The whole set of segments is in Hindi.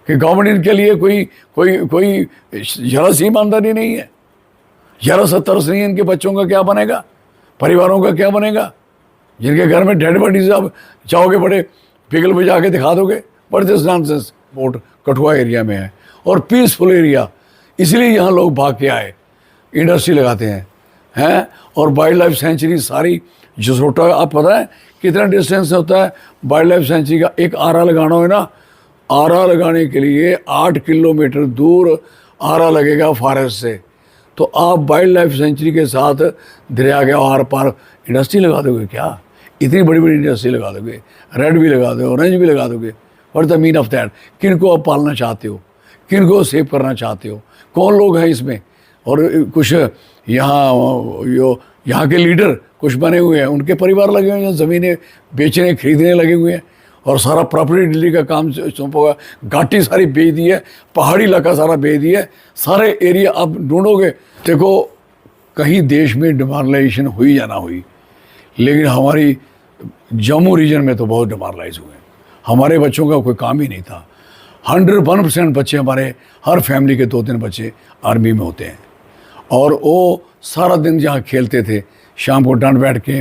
कि गवर्नमेंट इनके लिए कोई कोई कोई जरा सी ईमानदारी नहीं है, जरा सा तरस नहीं है। इनके बच्चों का क्या बनेगा, परिवारों का क्या बनेगा, जिनके घर में डेड बॉडीज आप चाहोगे बड़े पिघल बजा के दिखा दोगे। But this nonsense. Port Kathua area में है और पीसफुल एरिया, इसलिए यहाँ लोग भाग के आए, इंडस्ट्री लगाते हैं और वाइल्ड लाइफ सेंचुरी सारी जसोटा, आप पता है कितना डिस्टेंस होता है वाइल्ड लाइफ सेंचुरी का। एक आरा लगाना हो ना, आरा लगाने के लिए 8 किलोमीटर दूर आरा लगेगा फॉरेस्ट से। तो आप वाइल्ड लाइफ सेंचुरी के साथ दरिया के आर पार इंडस्ट्री लगा दोगे क्या? इतनी बड़ी बड़ी इंडस्ट्री लगा दोगे, रेड भी लगा दोगे, ऑरेंज भी लगा दोगे। What the mean of that? किन को आप पालना चाहते हो, किन को सेव करना चाहते हो, कौन लोग हैं इसमें? और कुछ यहाँ के लीडर कुछ बने हुए हैं, उनके परिवार लगे हुए हैं, ज़मीनें बेचने खरीदने लगे हुए हैं और सारा प्रॉपर्टी डीलिंग का काम सौंपा हुआ। घाटी सारी बेच दी है, पहाड़ी इलाका सारा बेच दिया है, सारे एरिया आप ढूंढोगे। देखो कहीं देश में डिमोरलाइजेशन हुई या ना हुई, लेकिन हमारी जम्मू रीजन में तो बहुत डिमोरलाइज हुए। हमारे बच्चों का कोई काम ही नहीं था। 101% बच्चे हमारे, हर फैमिली के 2-3 बच्चे आर्मी में होते हैं और वो सारा दिन जहाँ खेलते थे, शाम को डांट बैठ के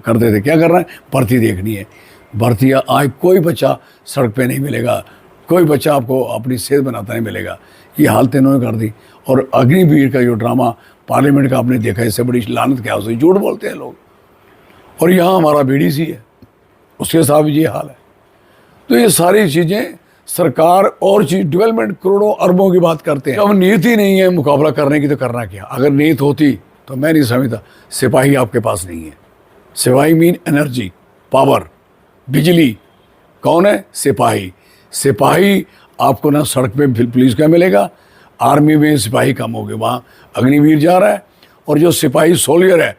करते थे, क्या कर रहे हैं, भर्ती देखनी है। भर्ती आज कोई बच्चा सड़क पे नहीं मिलेगा, कोई बच्चा आपको अपनी सेहत बनाता नहीं मिलेगा। ये हालत इन्होंने कर दी। और अग्निवीर का जो ड्रामा पार्लियामेंट का आपने देखा, इससे बड़ी लानत क्या हो, झूठ बोलते हैं लोग। और यहाँ हमारा बीडीसी है, उसके साथ भी ये हाल है। तो ये सारी चीज़ें सरकार और चीज डेवलपमेंट करोड़ों अरबों की बात करते हैं। अब नीयत ही नहीं है मुकाबला करने की तो करना क्या? अगर नीयत होती तो मैं नहीं समझता सिपाही आपके पास नहीं है। सिपाही मीन एनर्जी, पावर, बिजली। कौन है? सिपाही। सिपाही आपको ना सड़क पे पुलिस का मिलेगा, आर्मी में सिपाही कम हो गए, वहाँ अग्निवीर जा रहा है। और जो सिपाही सोल्जर है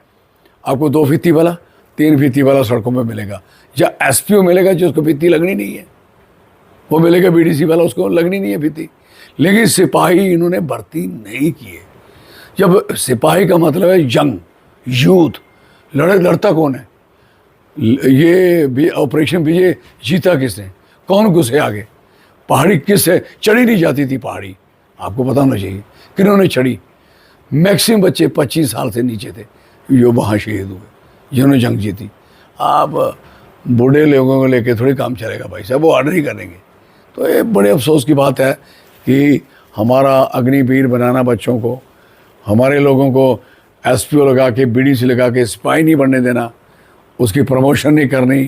आपको 2 फीती वाला, 3 फीती वाला सड़कों में मिलेगा, या एसपीओ मिलेगा जिसको फीती लगनी नहीं है, वो मिलेगा बीडीसी वाला, उसको लगनी नहीं है फीती। लेकिन सिपाही इन्होंने भर्ती नहीं किए। जब सिपाही का मतलब है जंग, यूथ, लड़ता कौन है? ये ऑपरेशन विजय जीता किसने? कौन घुसे आगे? पहाड़ी किससे चढ़ी नहीं जाती थी पहाड़ी, आपको पता होना चाहिए। किन्होंने चढ़ी? मैक्सिमम बच्चे 25 साल से नीचे थे जो वहाँ शहीद हुए, जिन्होंने जंग जीती। आप बूढ़े लोगों को लेके थोड़ी काम चलेगा भाई साहब, वो ऑर्डर ही करेंगे। तो ये बड़े अफसोस की बात है कि हमारा अग्निवीर बनाना बच्चों को, हमारे लोगों को एसपीओ लगा के, बीडीसी लगा के सिपाही नहीं बनने देना, उसकी प्रमोशन नहीं करनी,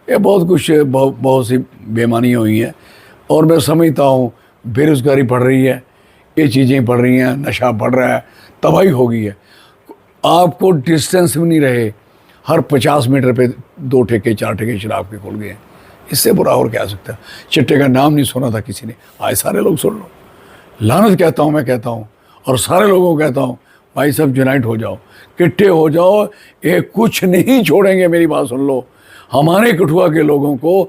ये बहुत कुछ बहुत सी बेईमानियाँ हुई हैं। और मैं समझता हूँ बेरोज़गारी बढ़ रही है, ये चीज़ें बढ़ रही हैं, नशा बढ़ रहा है, तबाही हो गई है। आपको डिस्टेंस भी नहीं रहे, हर 50 मीटर पे 2 ठेके 4 ठेके शराब के खुल गए हैं। इससे बुरा और क्या सकता है? चिट्टे का नाम नहीं सुना था किसी ने, आज सारे लोग सुन लो। लानत कहता हूँ, मैं कहता हूँ और सारे लोगों को कहता हूँ, भाई सब यूनाइट हो जाओ, इकट्ठे हो जाओ, ये कुछ नहीं छोड़ेंगे। मेरी बात सुन लो, हमारे कठुआ के लोगों को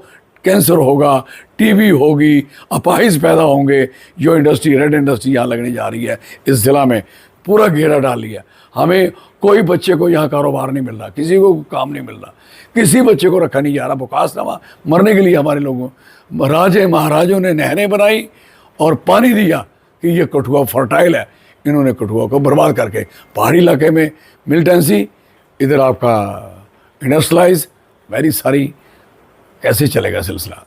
कैंसर होगा, टीबी होगी, अपाहिज पैदा होंगे। जो इंडस्ट्री, रेड इंडस्ट्री यहाँ लगने जा रही है, इस ज़िला में पूरा घेरा डाल लिया। हमें कोई बच्चे को यहाँ कारोबार नहीं मिल रहा, किसी को काम नहीं मिल रहा, किसी बच्चे को रखा नहीं जा रहा। बुखारनामा मरने के लिए हमारे लोगों, राजे महाराजों ने नहरें बनाई और पानी दिया कि ये कठुआ फर्टाइल है। इन्होंने कठुआ को बर्बाद करके पहाड़ी इलाके में मिलिटेंसी, इधर आपका इंडस्ट्रियलाइज, वेरी सारी, कैसे चलेगा सिलसिला?